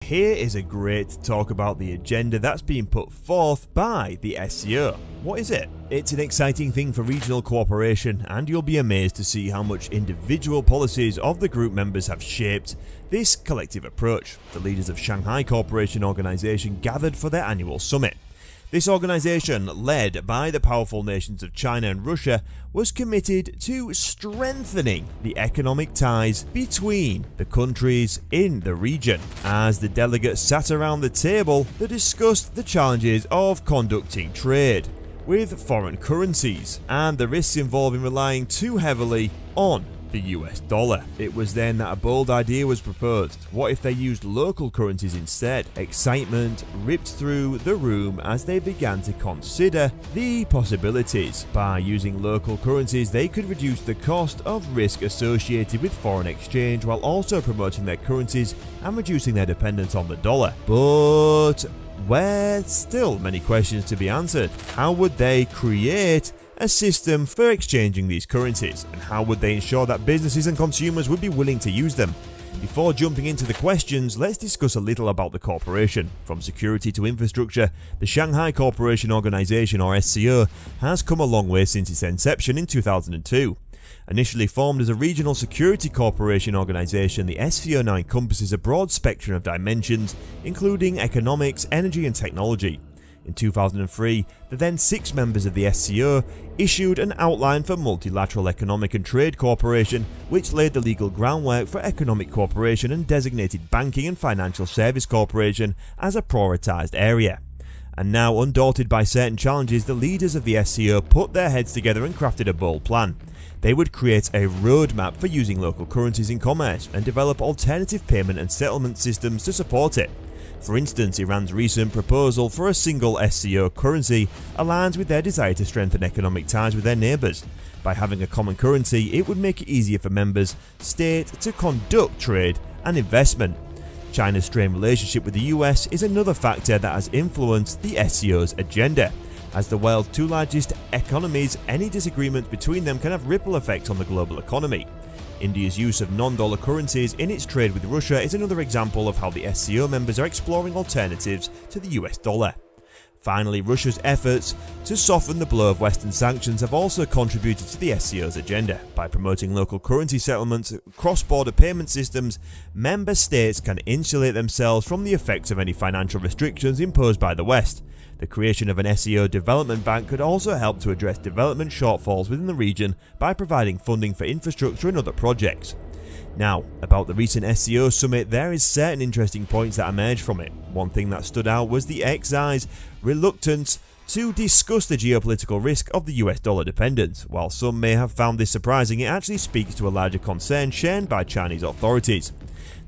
here is a great talk about the agenda that's being put forth by the SCO. What is it? It's an exciting thing for regional cooperation, and you'll be amazed to see how much individual policies of the group members have shaped this collective approach. The leaders of Shanghai Cooperation Organization gathered for their annual summit. This organisation, led by the powerful nations of China and Russia, was committed to strengthening the economic ties between the countries in the region. As the delegates sat around the table, they discussed the challenges of conducting trade with foreign currencies and the risks involved in relying too heavily on the US dollar. It was then that a bold idea was proposed. What if they used local currencies instead? Excitement ripped through the room as they began to consider the possibilities. By using local currencies, they could reduce the cost of risk associated with foreign exchange while also promoting their currencies and reducing their dependence on the dollar. But were still many questions to be answered. How would they create a system for exchanging these currencies, and how would they ensure that businesses and consumers would be willing to use them? Before jumping into the questions, let's discuss a little about the corporation. From security to infrastructure, the Shanghai Cooperation Organization, or SCO, has come a long way since its inception in 2002. Initially formed as a regional security cooperation organization, the SCO now encompasses a broad spectrum of dimensions, including economics, energy and technology. In 2003, the then 6 members of the SCO issued an outline for multilateral economic and trade cooperation, which laid the legal groundwork for economic cooperation and designated banking and financial service cooperation as a prioritized area. And now, undaunted by certain challenges, the leaders of the SCO put their heads together and crafted a bold plan. They would create a roadmap for using local currencies in commerce and develop alternative payment and settlement systems to support it. For instance, Iran's recent proposal for a single SCO currency aligns with their desire to strengthen economic ties with their neighbours. By having a common currency, it would make it easier for members states to conduct trade and investment. China's strained relationship with the US is another factor that has influenced the SCO's agenda. As the world's 2 largest economies, any disagreements between them can have ripple effects on the global economy. India's use of non-dollar currencies in its trade with Russia is another example of how the SCO members are exploring alternatives to the US dollar. Finally, Russia's efforts to soften the blow of Western sanctions have also contributed to the SCO's agenda. By promoting local currency settlements and cross-border payment systems, member states can insulate themselves from the effects of any financial restrictions imposed by the West. The creation of an SCO development bank could also help to address development shortfalls within the region by providing funding for infrastructure and other projects. Now, about the recent SCO summit, there is certain interesting points that emerged from it. One thing that stood out was the XI's reluctance to discuss the geopolitical risk of the US dollar dependence. While some may have found this surprising, it actually speaks to a larger concern shared by Chinese authorities.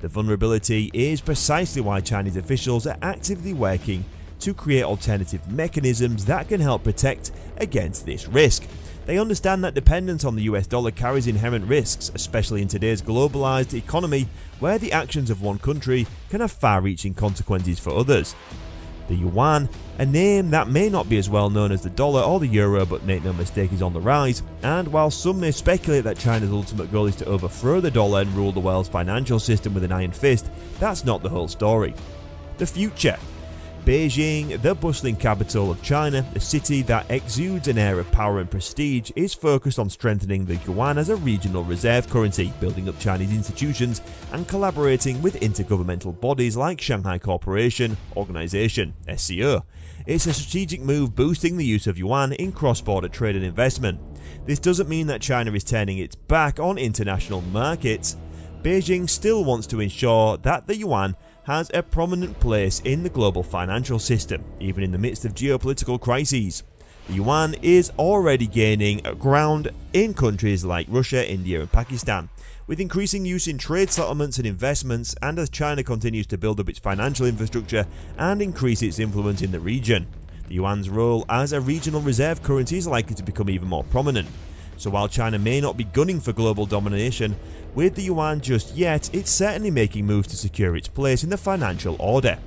The vulnerability is precisely why Chinese officials are actively working to create alternative mechanisms that can help protect against this risk. They understand that dependence on the US dollar carries inherent risks, especially in today's globalized economy where the actions of one country can have far-reaching consequences for others. The yuan, a name that may not be as well known as the dollar or the euro, but make no mistake is on the rise, and while some may speculate that China's ultimate goal is to overthrow the dollar and rule the world's financial system with an iron fist, that's not the whole story. The future. Beijing, the bustling capital of China, a city that exudes an air of power and prestige, is focused on strengthening the yuan as a regional reserve currency, building up Chinese institutions, and collaborating with intergovernmental bodies like Shanghai Cooperation Organization (SCO). It's a strategic move boosting the use of yuan in cross-border trade and investment. This doesn't mean that China is turning its back on international markets. Beijing still wants to ensure that the yuan has a prominent place in the global financial system, even in the midst of geopolitical crises. The yuan is already gaining ground in countries like Russia, India and Pakistan, with increasing use in trade settlements and investments, and as China continues to build up its financial infrastructure and increase its influence in the region. The yuan's role as a regional reserve currency is likely to become even more prominent. So while China may not be gunning for global domination with the yuan just yet, it's certainly making moves to secure its place in the financial order.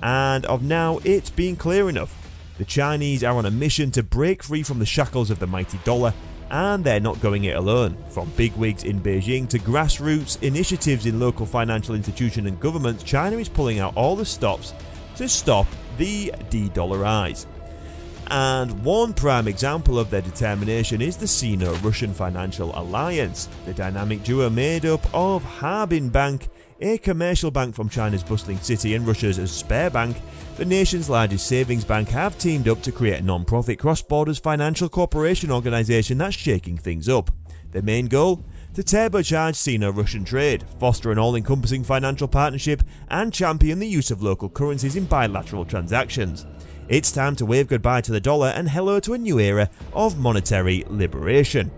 And of now, it's been clear enough. The Chinese are on a mission to break free from the shackles of the mighty dollar And they're not going it alone. From bigwigs in Beijing to grassroots initiatives in local financial institutions and governments, China is pulling out all the stops to stop the de-dollarize. And one prime example of their determination is the Sino-Russian Financial Alliance, the dynamic duo made up of Harbin Bank, a commercial bank from China's bustling city, and Russia's Sberbank, the nation's largest savings bank, have teamed up to create a non-profit cross-borders financial cooperation organisation that's shaking things up. Their main goal? To turbocharge Sino-Russian trade, foster an all-encompassing financial partnership, and champion the use of local currencies in bilateral transactions. It's time to wave goodbye to the dollar and hello to a new era of monetary liberation.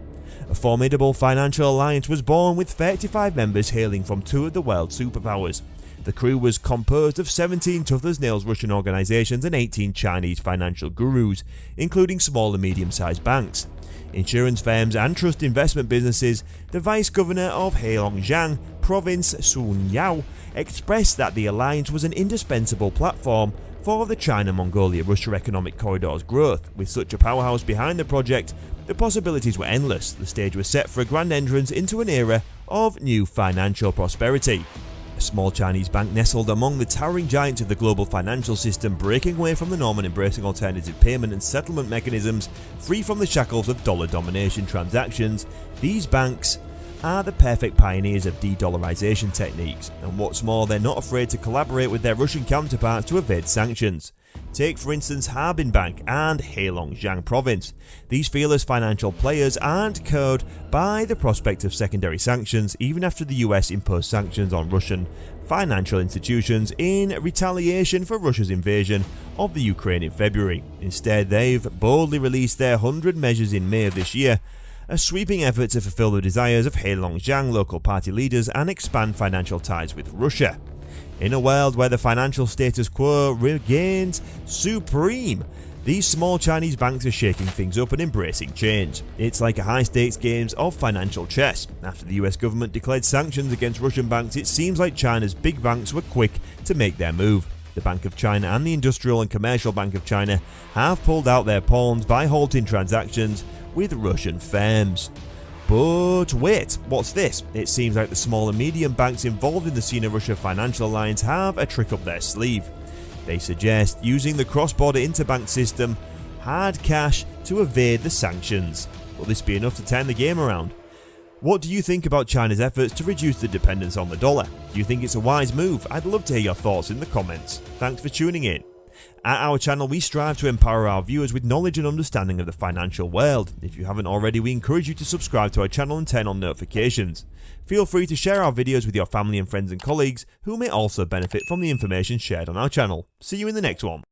A formidable financial alliance was born with 35 members hailing from 2 of the world's superpowers. The crew was composed of 17 tough-as-nails Russian organisations and 18 Chinese financial gurus, including small and medium-sized banks, insurance firms and trust investment businesses. The Vice Governor of Heilongjiang Province, Sun Yao, expressed that the alliance was an indispensable platform for the China-Mongolia-Russia economic corridor's growth. With such a powerhouse behind the project, the possibilities were endless. The stage was set for a grand entrance into an era of new financial prosperity. A small Chinese bank nestled among the towering giants of the global financial system, breaking away from the norm and embracing alternative payment and settlement mechanisms, free from the shackles of dollar domination transactions. These banks are the perfect pioneers of de-dollarization techniques, and what's more, they're not afraid to collaborate with their Russian counterparts to evade sanctions. Take for instance Harbin Bank and Heilongjiang Province. These fearless financial players aren't cowed by the prospect of secondary sanctions, even after the US imposed sanctions on Russian financial institutions in retaliation for Russia's invasion of the Ukraine in February. Instead, they've boldly released their 100 measures in May of this year, a sweeping effort to fulfill the desires of Heilongjiang local party leaders and expand financial ties with Russia. In a world where the financial status quo regains supreme, these small Chinese banks are shaking things up and embracing change. It's like a high-stakes games of financial chess. After the US government declared sanctions against Russian banks, it seems like China's big banks were quick to make their move. The Bank of China and the Industrial and Commercial Bank of China have pulled out their pawns by halting transactions with Russian firms. But wait, what's this? It seems like the small and medium banks involved in the Sino-Russia Financial Alliance have a trick up their sleeve. They suggest using the cross-border interbank system, hard cash, to evade the sanctions. Will this be enough to turn the game around? What do you think about China's efforts to reduce the dependence on the dollar? Do you think it's a wise move? I'd love to hear your thoughts in the comments. Thanks for tuning in. At our channel, we strive to empower our viewers with knowledge and understanding of the financial world. If you haven't already, we encourage you to subscribe to our channel and turn on notifications. Feel free to share our videos with your family and friends and colleagues who may also benefit from the information shared on our channel. See you in the next one.